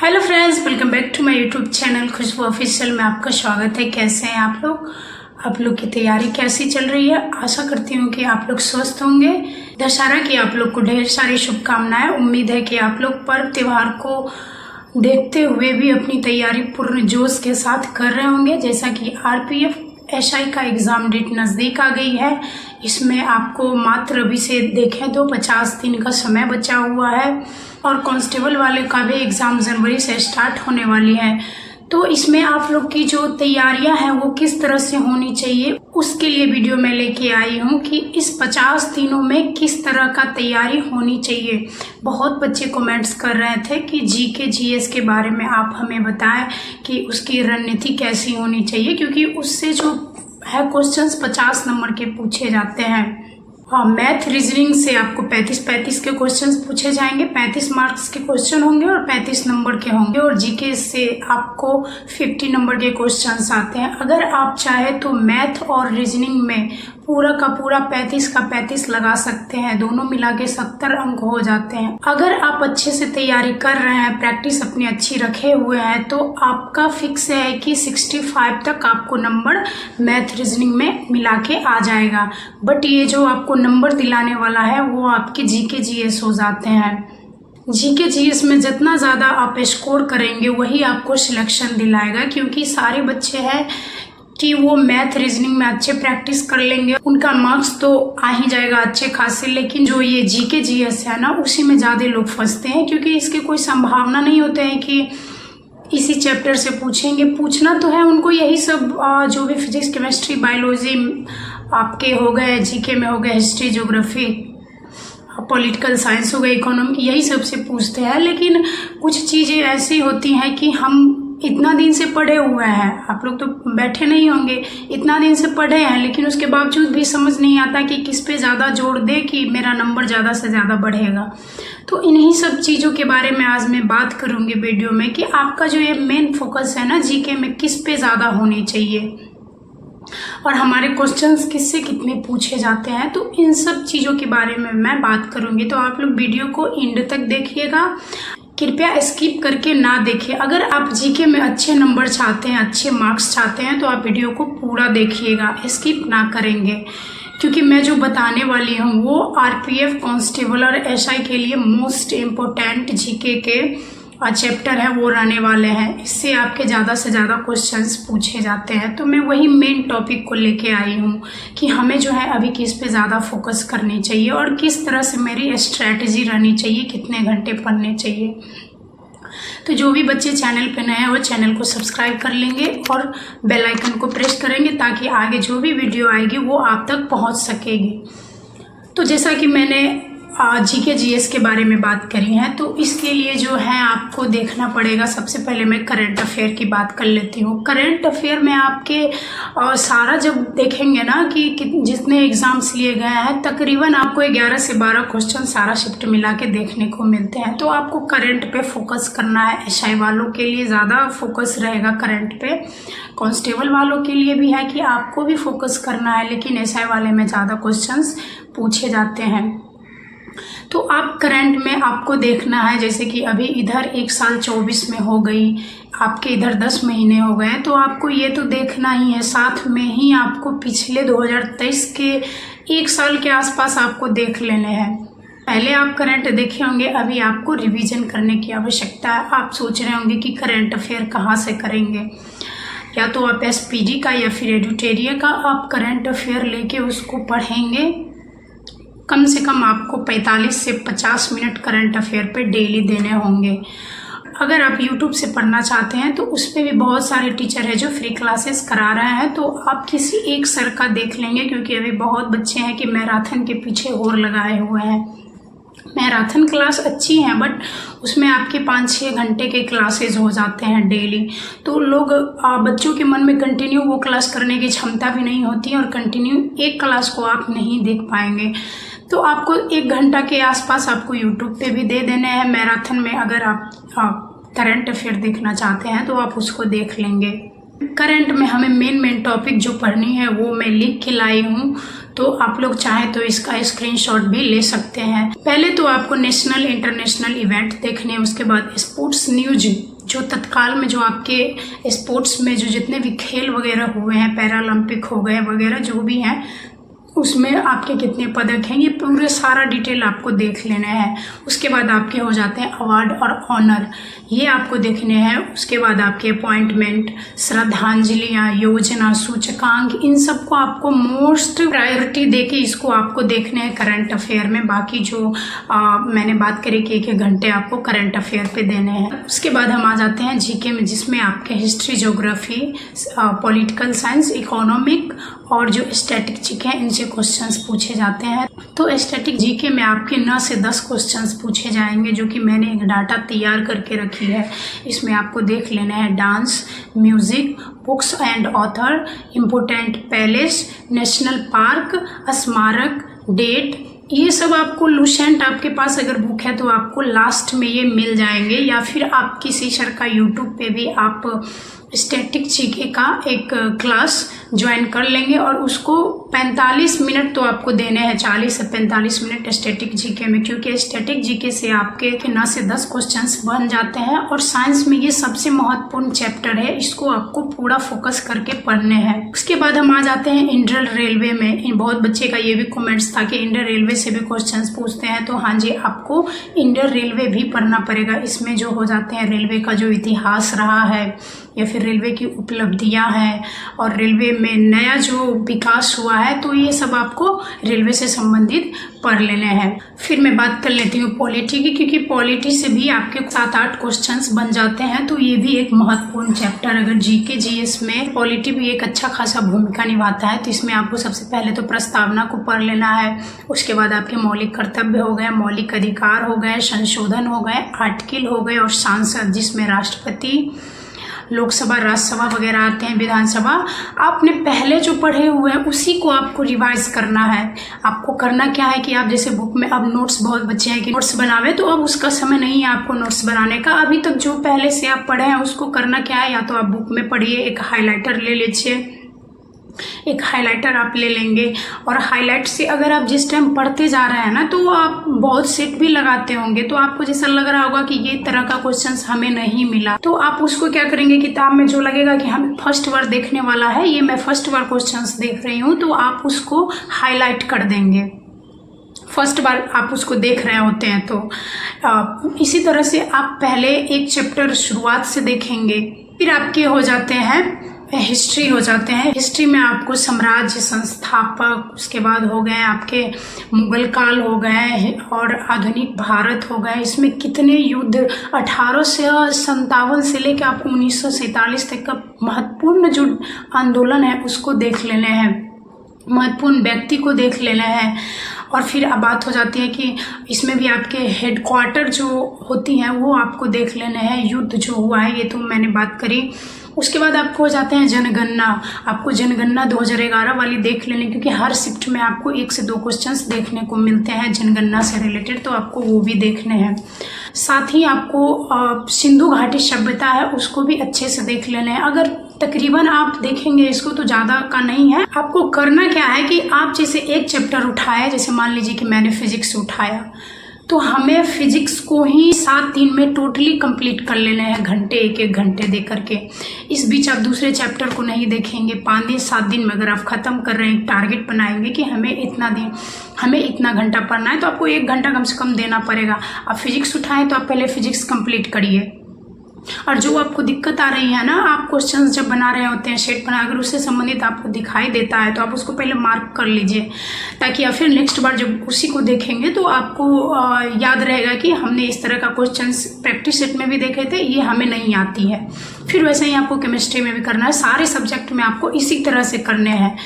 Hello friends, welcome back to my YouTube channel Khushboo official में आपका स्वागत है। कैसे हैं आप लोग की तैयारी कैसी चल रही है? आशा करती हूँ कि आप लोग स्वस्थ होंगे। दशहरा की आप लोग को ढेर सारी शुभकामनाएं। उम्मीद है कि आप लोग पर्व त्योहार को देखते हुए भी अपनी तैयारी पूर्ण जोश के साथ कर रहे होंगे। जैसा कि आरपीएफ एसआई का एग्ज़ाम डेट नज़दीक आ गई है। इसमें आपको मात्र अभी से देखें तो 50 दिन का समय बचा हुआ है और कांस्टेबल वाले का भी एग्ज़ाम जनवरी से स्टार्ट होने वाली है। तो इसमें आप लोग की जो तैयारियां हैं वो किस तरह से होनी चाहिए, उसके लिए वीडियो मैं लेके आई हूँ कि इस 50 दिनों में किस तरह का तैयारी होनी चाहिए। बहुत बच्चे कमेंट्स कर रहे थे कि जीके जीएस के बारे में आप हमें बताएं कि उसकी रणनीति कैसी होनी चाहिए, क्योंकि उससे जो है क्वेश्चंस 50 नंबर के पूछे जाते हैं। मैथ रीजनिंग से आपको 35 के क्वेश्चंस पूछे जाएंगे। 35 मार्क्स के क्वेश्चन होंगे और 35 नंबर के होंगे। और जीके से आपको 50 नंबर के क्वेश्चंस आते हैं। अगर आप चाहे तो मैथ और रीजनिंग में पूरा का पूरा 35 का 35 लगा सकते हैं। दोनों मिला के 70 अंक हो जाते हैं। अगर आप अच्छे से तैयारी कर रहे हैं, प्रैक्टिस अपनी अच्छी रखे हुए हैं, तो आपका फिक्स है कि 65 तक आपको नंबर मैथ रीजनिंग में मिला के आ जाएगा। बट ये जो आपको नंबर दिलाने वाला है वो आपके जीके जीएस हो जाते हैं। जीके जीएस में जितना ज़्यादा आप स्कोर करेंगे वही आपको सिलेक्शन दिलाएगा, क्योंकि सारे बच्चे हैं कि वो मैथ रीजनिंग में अच्छे प्रैक्टिस कर लेंगे, उनका मार्क्स तो आ ही जाएगा अच्छे खासे। लेकिन जो ये जीके जीएस है ना, उसी में ज़्यादा लोग फंसते हैं, क्योंकि इसकी कोई संभावना नहीं होते हैं कि इसी चैप्टर से पूछेंगे। पूछना तो है उनको यही सब जो भी फिजिक्स केमिस्ट्री बायोलॉजी आपके हो गए, जीके में हो गए हिस्ट्री ज्योग्राफी पॉलिटिकल साइंस हो गए, इकोनॉमिक, यही सब से पूछते हैं। लेकिन कुछ चीज़ें ऐसी होती हैं कि हम इतना दिन से पढ़े हुए हैं, आप लोग तो बैठे नहीं होंगे, इतना दिन से पढ़े हैं, लेकिन उसके बावजूद भी समझ नहीं आता कि किस पे ज़्यादा जोर दे कि मेरा नंबर ज़्यादा से ज़्यादा बढ़ेगा। तो इन्हीं सब चीज़ों के बारे में आज मैं बात करूँगी वीडियो में कि आपका जो ये मेन फोकस है ना जीके में, किस पे ज़्यादा होनी चाहिए और हमारे क्वेश्चंस किससे कितने पूछे जाते हैं। तो इन सब चीज़ों के बारे में मैं बात करूँगी। तो आप लोग वीडियो को एंड तक देखिएगा, कृपया स्किप करके ना देखें। अगर आप जीके में अच्छे नंबर चाहते हैं, अच्छे मार्क्स चाहते हैं, तो आप वीडियो को पूरा देखिएगा, स्किप ना करेंगे, क्योंकि मैं जो बताने वाली हूँ वो आरपीएफ कांस्टेबल और एसआई के लिए मोस्ट इम्पोर्टेंट जीके के चैप्टर है वो रहने वाले हैं। इससे आपके ज़्यादा से ज़्यादा क्वेश्चंस पूछे जाते हैं। तो मैं वही मेन टॉपिक को लेके आई हूँ कि हमें जो है अभी किस पे ज़्यादा फोकस करनी चाहिए और किस तरह से मेरी स्ट्रैटेजी रहनी चाहिए, कितने घंटे पढ़ने चाहिए। तो जो भी बच्चे चैनल पे नए हैं वो चैनल को सब्सक्राइब कर लेंगे और बेल आइकन को प्रेस करेंगे, ताकि आगे जो भी वीडियो आएगी वो आप तक पहुँच सकेगी। तो जैसा कि मैंने जीके जीएस के बारे में बात करी है, तो इसके लिए जो है आपको देखना पड़ेगा। सबसे पहले मैं करंट अफेयर की बात कर लेती हूँ। करंट अफेयर में आपके सारा जब देखेंगे ना कि जितने एग्जाम्स लिए गए हैं, तकरीबन आपको 11 से 12 क्वेश्चन सारा शिफ्ट मिला के देखने को मिलते हैं। तो आपको करंट पे फोकस करना है। एसआई वालों के लिए ज़्यादा फोकस रहेगा करंट पे, कांस्टेबल वालों के लिए भी है कि आपको भी फोकस करना है, लेकिन एसआई वाले में ज़्यादा क्वेश्चंस पूछे जाते हैं। तो आप करंट में आपको देखना है, जैसे कि अभी इधर 1 साल 24 में हो गई, आपके इधर 10 महीने हो गए, तो आपको ये तो देखना ही है। साथ में ही आपको पिछले 2023 के 1 साल के आसपास आपको देख लेने हैं। पहले आप करंट देखे होंगे, अभी आपको रिवीजन करने की आवश्यकता है। आप सोच रहे होंगे कि करंट अफेयर कहाँ से करेंगे, या तो आप एसपीजी का या फिर एडिटोरियल का आप करंट अफेयर लेके उसको पढ़ेंगे। कम से कम आपको 45 से 50 मिनट करंट अफेयर पे डेली देने होंगे। अगर आप YouTube से पढ़ना चाहते हैं तो उस पर भी बहुत सारे टीचर हैं जो फ्री क्लासेस करा रहे हैं, तो आप किसी एक सर का देख लेंगे, क्योंकि अभी बहुत बच्चे हैं कि मैराथन के पीछे होड़ लगाए हुए हैं। मैराथन क्लास अच्छी है, बट उसमें आपके 5-6 घंटे के क्लासेस हो जाते हैं डेली। तो लोग बच्चों के मन में कंटिन्यू वो क्लास करने की क्षमता भी नहीं होती और कंटिन्यू एक क्लास को आप नहीं देख पाएंगे। तो आपको 1 घंटा के आसपास आपको यूट्यूब पे भी दे देने हैं मैराथन में। अगर आप करंट अफेयर देखना चाहते हैं तो आप उसको देख लेंगे। करंट में हमें मेन टॉपिक जो पढ़नी है वो मैं लिख के लाई हूँ, तो आप लोग चाहें तो इसका स्क्रीनशॉट भी ले सकते हैं। पहले तो आपको नेशनल इंटरनेशनल इवेंट देखने हैं, उसके बाद स्पोर्ट्स न्यूज जो तत्काल में जो आपके स्पोर्ट्स में जो जितने भी खेल वगैरह हुए हैं, पैरालंपिक हो गए वगैरह जो भी हैं, उसमें आपके कितने पदक हैं, ये पूरे सारा डिटेल आपको देख लेना है। उसके बाद आपके हो जाते हैं अवार्ड और ऑनर, ये आपको देखने हैं। उसके बाद आपके अपॉइंटमेंट, श्रद्धांजलियाँ, योजना, सूचकांक, इन सबको आपको मोस्ट प्रायोरिटी देके इसको आपको देखने हैं करंट अफेयर में। बाकी जो मैंने बात करी कि 1-1 घंटे आपको करंट अफेयर पे देने हैं। उसके बाद हम आ जाते हैं जीके में, जिसमें आपके history, geography, political science, economic और जो स्टैटिक जीके हैं इनसे क्वेश्चंस पूछे जाते हैं। तो स्टैटिक जीके में आपके 9 से 10 क्वेश्चंस पूछे जाएंगे, जो कि मैंने एक डाटा तैयार करके रखी है। इसमें आपको देख लेना है dance, music, books and author, important palace, national park, स्मारक, डेट, ये सब आपको लुसेंट आपके पास अगर बुक है तो आपको लास्ट में ये मिल जाएंगे, या फिर आप किसी सर का यूट्यूब पे भी आप स्टैटिक जीके का एक क्लास ज्वाइन कर लेंगे और उसको 45 मिनट तो आपको देने हैं, 40 से 45 मिनट स्टैटिक जीके में, क्योंकि स्टैटिक जीके से आपके 9 से 10 क्वेश्चंस बन जाते हैं। और साइंस में ये सबसे महत्वपूर्ण चैप्टर है, इसको आपको पूरा फोकस करके पढ़ने हैं। उसके बाद हम आ जाते हैं इंडियन रेलवे में। बहुत बच्चे का ये भी कमेंट्स था कि इंडियन रेलवे से भी क्वेश्चंस पूछते हैं, तो हाँ जी, आपको इंडियन रेलवे भी पढ़ना पड़ेगा। इसमें जो हो जाते हैं रेलवे का जो इतिहास रहा है या फिर रेलवे की उपलब्धियां हैं और रेलवे में नया जो विकास हुआ है, तो ये सब आपको रेलवे से संबंधित पढ़ लेने हैं। फिर मैं बात कर लेती हूँ पॉलिटी की, क्योंकि पॉलिटी से भी आपके 7-8 क्वेश्चंस बन जाते हैं, तो ये भी एक महत्वपूर्ण चैप्टर। अगर जीके जीएस में पॉलिटी भी एक अच्छा खासा भूमिका निभाता है, तो इसमें आपको सबसे पहले तो प्रस्तावना को पढ़ लेना है। उसके बाद आपके मौलिक कर्तव्य हो गए, मौलिक अधिकार हो गए, संशोधन हो गए, आर्टिकल हो गए और सांसद, जिसमें राष्ट्रपति, लोकसभा, राज्यसभा वगैरह आते हैं, विधानसभा। आपने पहले जो पढ़े हुए हैं उसी को आपको रिवाइज करना है। आपको करना क्या है कि आप जैसे बुक में अब नोट्स, बहुत बच्चे हैं कि नोट्स बनावे, तो अब उसका समय नहीं है आपको नोट्स बनाने का। अभी तक जो पहले से आप पढ़े हैं उसको करना क्या है, या तो आप बुक में पढ़िए, एक हाईलाइटर ले लीजिए, एक हाइलाइटर आप ले लेंगे और हाइलाइट से अगर आप जिस टाइम पढ़ते जा रहे हैं ना, तो आप बहुत सेट भी लगाते होंगे, तो आपको जैसा लग रहा होगा कि ये तरह का क्वेश्चंस हमें नहीं मिला, तो आप उसको क्या करेंगे, किताब में जो लगेगा कि हमें फर्स्ट बार देखने वाला है, ये मैं फर्स्ट बार क्वेश्चंस देख रही हूँ, तो आप उसको हाईलाइट कर देंगे। फर्स्ट बार आप उसको देख रहे होते हैं तो इसी तरह से आप पहले एक चैप्टर शुरुआत से देखेंगे। फिर आपके हो जाते हैं हिस्ट्री हो जाते हैं। हिस्ट्री में आपको साम्राज्य, संस्थापक, उसके बाद हो गए आपके मुगल काल हो गए और आधुनिक भारत हो गए। इसमें कितने युद्ध 1857 से लेकर आप 1947 तक का महत्वपूर्ण जो आंदोलन है उसको देख लेने हैं, महत्वपूर्ण व्यक्ति को देख लेना है। और फिर अब बात हो जाती है कि इसमें भी आपके हेडक्वार्टर जो होती हैं वो आपको देख लेने हैं। युद्ध जो हुआ है ये तो मैंने बात करी। उसके बाद आपको हो जाते हैं जनगणना। आपको जनगणना 2011 वाली देख लेनी, क्योंकि हर शिफ्ट में आपको 1 से 2 क्वेश्चंस देखने को मिलते हैं जनगणना से रिलेटेड, तो आपको वो भी देखने हैं। साथ ही आपको सिंधु घाटी सभ्यता है उसको भी अच्छे से देख लेना है। अगर तकरीबन आप देखेंगे इसको तो ज़्यादा का नहीं है। आपको करना क्या है कि आप जैसे एक चैप्टर उठाए, जैसे मान लीजिए कि मैंने फिजिक्स उठाया, तो हमें फिजिक्स को ही 7 दिन में टोटली कंप्लीट कर लेना है, घंटे 1-1 घंटे दे करके। इस बीच आप दूसरे चैप्टर को नहीं देखेंगे। 5 दिन 7 दिन में अगर आप ख़त्म कर रहे हैं, टारगेट बनाएंगे कि हमें इतना घंटा पढ़ना है, तो आपको 1 घंटा कम से कम देना पड़ेगा। आप फिजिक्स उठाएं तो आप पहले फिजिक्स कंप्लीट करिए। और जो आपको दिक्कत आ रही है ना, आप क्वेश्चंस जब बना रहे होते हैं, सेट बना, अगर उससे संबंधित आपको दिखाई देता है तो आप उसको पहले मार्क कर लीजिए, ताकि आप फिर नेक्स्ट बार जब उसी को देखेंगे तो आपको याद रहेगा कि हमने इस तरह का क्वेश्चंस प्रैक्टिस सेट में भी देखे थे, ये हमें नहीं आती है। फिर वैसे ही आपको केमिस्ट्री में भी करना है। सारे सब्जेक्ट में आपको इसी तरह से करने हैं।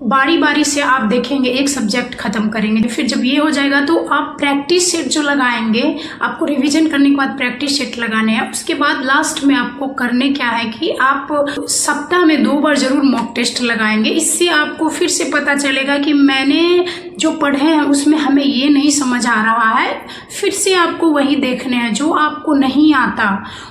बारी बारी से आप देखेंगे, एक सब्जेक्ट खत्म करेंगे, फिर जब ये हो जाएगा तो आप प्रैक्टिस सेट जो लगाएंगे, आपको रिवीजन करने के बाद प्रैक्टिस सेट लगाने हैं। उसके बाद लास्ट में आपको करने क्या है कि आप सप्ताह में 2 बार जरूर मॉक टेस्ट लगाएंगे। इससे आपको फिर से पता चलेगा कि मैंने जो पढ़े हैं उसमें हमें ये नहीं समझ आ रहा है, फिर से आपको वही देखने हैं। जो आपको नहीं आता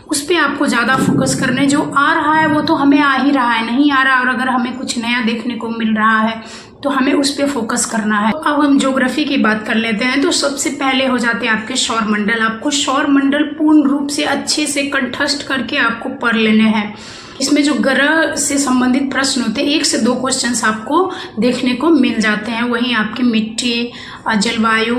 उस पर आपको ज़्यादा फोकस करना है। जो आ रहा है वो तो हमें आ ही रहा है, नहीं आ रहा और अगर हमें कुछ नया देखने को मिल रहा है तो हमें उस पर फोकस करना है। अब हम ज्योग्राफी की बात कर लेते हैं। तो सबसे पहले हो जाते हैं आपके सौर मंडल। आपको सौर मंडल पूर्ण रूप से अच्छे से कंठस्थ करके आपको पढ़ लेने हैं। इसमें जो ग्रह से संबंधित प्रश्न होते हैं 1 से 2 क्वेश्चंस आपको देखने को मिल जाते हैं। वहीं आपकी मिट्टी, जलवायु,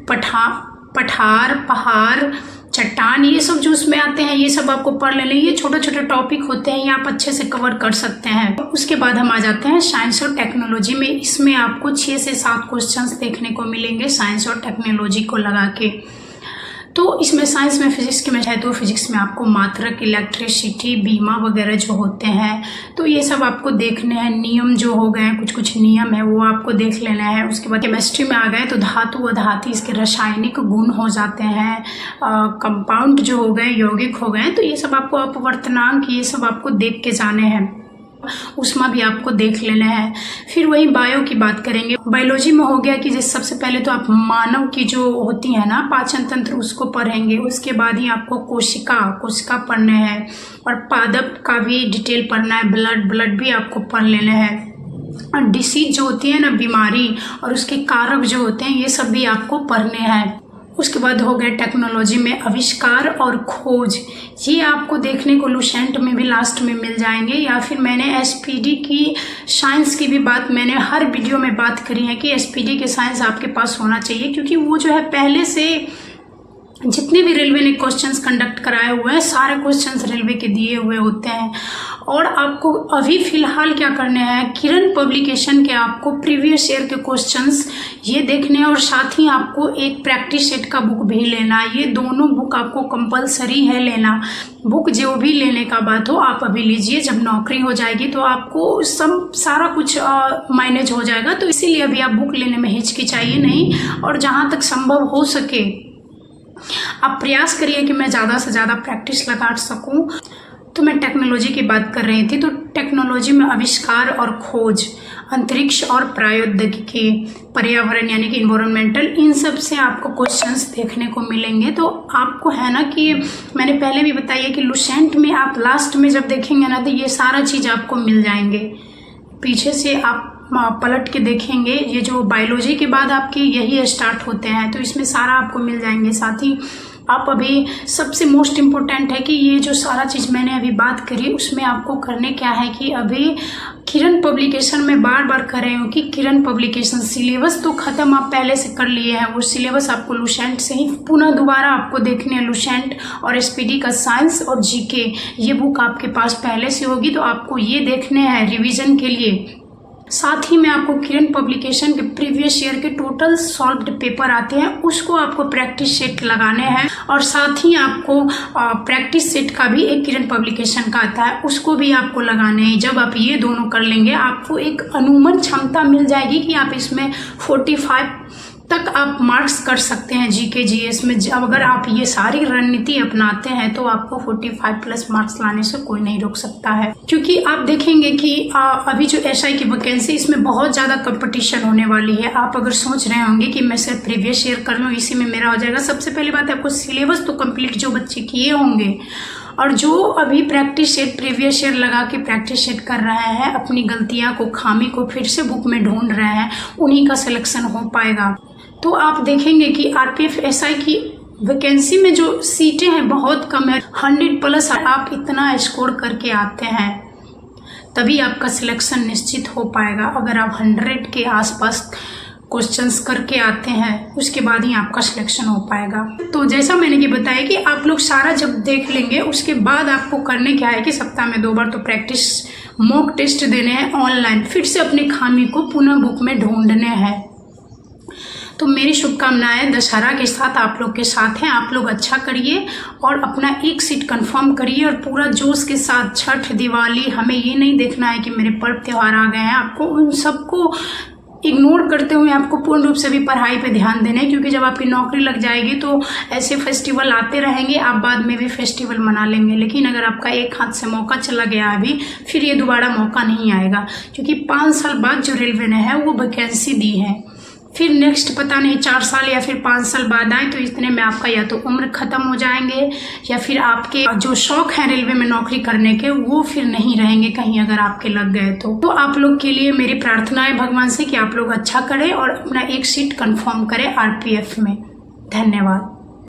पठार, पहाड़, चट्टान, ये सब जो उसमें आते हैं ये सब आपको पढ़ लेने। ये छोटे छोटे टॉपिक होते हैं, ये आप अच्छे से कवर कर सकते हैं। उसके बाद हम आ जाते हैं साइंस और टेक्नोलॉजी में। इसमें आपको 6 से 7 क्वेश्चंस देखने को मिलेंगे साइंस और टेक्नोलॉजी को लगा के। तो इसमें साइंस में फिजिक्स की है तो फिजिक्स में आपको मात्रक, इलेक्ट्रिसिटी, बीमा वगैरह जो होते हैं तो ये सब आपको देखने हैं। नियम जो हो गए, कुछ कुछ नियम है वो आपको देख लेना है। उसके बाद केमिस्ट्री में आ गए तो धातु व धातु, इसके रासायनिक गुण हो जाते हैं। कंपाउंड जो हो गए, यौगिक हो गए, तो ये सब आपको अपवर्तनांक ये सब आपको देख के जाने हैं। उसमें भी आपको देख लेना है। फिर वही बायो की बात करेंगे। बायोलॉजी में हो गया कि जैसे सबसे पहले तो आप मानव की जो होती है ना पाचन तंत्र उसको पढ़ेंगे। उसके बाद ही आपको कोशिका पढ़ने हैं और पादप का भी डिटेल पढ़ना है। ब्लड भी आपको पढ़ लेना है। और डिसीज जो होती है ना, बीमारी, और उसके कारक जो होते हैं ये सब भी आपको पढ़ने हैं। उसके बाद हो गए टेक्नोलॉजी में आविष्कार और खोज। ये आपको देखने को लुसेंट में भी लास्ट में मिल जाएंगे। या फिर मैंने एसपीडी की साइंस की भी बात मैंने हर वीडियो में बात करी है कि एसपीडी के साइंस आपके पास होना चाहिए, क्योंकि वो जो है पहले से जितने भी रेलवे ने क्वेश्चंस कंडक्ट कराए हुए हैं सारे क्वेश्चंस रेलवे के दिए हुए होते हैं। और आपको अभी फिलहाल क्या करने हैं, किरण पब्लिकेशन के आपको प्रीवियस ईयर के क्वेश्चंस ये देखने हैं और साथ ही आपको एक प्रैक्टिस सेट का बुक भी लेना। ये दोनों बुक आपको कंपलसरी है लेना। बुक जो भी लेने का बात हो आप अभी लीजिए, जब नौकरी हो जाएगी तो आपको सब सारा कुछ मैनेज हो जाएगा। तो इसीलिए अभी आप बुक लेने में हिचकिचाइए नहीं, और जहाँ तक संभव हो सके आप प्रयास करिए कि मैं ज़्यादा से ज़्यादा प्रैक्टिस लगा सकूं। तो मैं टेक्नोलॉजी की बात कर रही थी। तो टेक्नोलॉजी में आविष्कार और खोज, अंतरिक्ष और प्रौद्योगिकी, पर्यावरण यानी कि इन्वायरमेंटल, इन सब से आपको क्वेश्चंस देखने को मिलेंगे। तो आपको है ना कि मैंने पहले भी बताया कि लुसेंट में आप लास्ट में जब देखेंगे ना तो ये सारा चीज़ आपको मिल जाएंगे। पीछे से आप पलट के देखेंगे, ये जो बायोलॉजी के बाद आपके यही स्टार्ट होते हैं, तो इसमें सारा आपको मिल जाएंगे। साथ ही आप अभी सबसे मोस्ट इम्पोर्टेंट है कि ये जो सारा चीज़ मैंने अभी बात करी उसमें आपको करने क्या है कि अभी किरण पब्लिकेशन में बार बार कर रही हूँ कि किरण पब्लिकेशन सिलेबस तो ख़त्म आप पहले से कर लिए हैं। वो सिलेबस आपको लुसेंट से ही पुनः दोबारा आपको देखने हैं। लुसेंट और एसपीडी का साइंस और जीके ये बुक आपके पास पहले से होगी, तो आपको ये देखने हैं रिवीजन के लिए। साथ ही में आपको किरण पब्लिकेशन के प्रीवियस ईयर के टोटल सॉल्व्ड पेपर आते हैं, उसको आपको प्रैक्टिस सेट लगाने हैं। और साथ ही आपको प्रैक्टिस सेट का भी एक किरण पब्लिकेशन का आता है, उसको भी आपको लगाने हैं। जब आप ये दोनों कर लेंगे आपको एक अनुमान क्षमता मिल जाएगी कि आप इसमें 45 तक आप मार्क्स कर सकते हैं जीके जीएस में। जब अगर आप ये सारी रणनीति अपनाते हैं तो आपको 45 प्लस मार्क्स लाने से कोई नहीं रोक सकता है। क्योंकि आप देखेंगे कि अभी जो एसआई की वैकेंसी इसमें बहुत ज़्यादा कंपटीशन होने वाली है। आप अगर सोच रहे होंगे कि मैं सिर्फ प्रीवियस ईयर कर लूँ इसी में मेरा हो जाएगा, सबसे पहली बात है आपको सिलेबस तो कंप्लीट जो बच्चे किए होंगे और जो अभी प्रैक्टिस सेट प्रीवियस ईयर लगा के प्रैक्टिस सेट कर रहे हैं, अपनी गलतियाँ को, खामी को फिर से बुक में ढूंढ रहे हैं, उन्हीं का सिलेक्शन हो पाएगा। तो आप देखेंगे कि आरपीएफ एसआई की वैकेंसी में जो सीटें हैं बहुत कम है। 100 प्लस आप इतना स्कोर करके आते हैं तभी आपका सिलेक्शन निश्चित हो पाएगा। अगर आप 100 के आसपास क्वेश्चंस करके आते हैं उसके बाद ही आपका सिलेक्शन हो पाएगा। तो जैसा मैंने ये बताया कि आप लोग सारा जब देख लेंगे उसके बाद आपको करने क्या है कि सप्ताह में 2 बार तो प्रैक्टिस मॉक टेस्ट देने हैं ऑनलाइन, फिर से अपनी खामी को पुनः बुक में ढूंढने हैं। तो मेरी शुभकामनाएं दशहरा के साथ आप लोग के साथ हैं। आप लोग अच्छा करिए और अपना एक सीट कंफर्म करिए और पूरा जोश के साथ छठ, दिवाली, हमें ये नहीं देखना है कि मेरे पर्व त्यौहार आ गए हैं। आपको उन सबको इग्नोर करते हुए आपको पूर्ण रूप से भी पढ़ाई पे ध्यान देना है, क्योंकि जब आपकी नौकरी लग जाएगी तो ऐसे फेस्टिवल आते रहेंगे, आप बाद में भी फेस्टिवल मना लेंगे। लेकिन अगर आपका एक हाथ से मौका चला गया अभी, फिर ये दोबारा मौका नहीं आएगा, क्योंकि 5 साल बाद जो रेलवे ने है वो वैकेंसी दी है। फिर नेक्स्ट पता नहीं 4 साल या फिर 5 साल बाद आए तो इतने में आपका या तो उम्र खत्म हो जाएंगे या फिर आपके जो शौक है रेलवे में नौकरी करने के वो फिर नहीं रहेंगे कहीं अगर आपके लग गए तो आप लोग के लिए मेरी प्रार्थना है भगवान से कि आप लोग अच्छा करें और अपना एक सीट कंफर्म करें RPF में। धन्यवाद।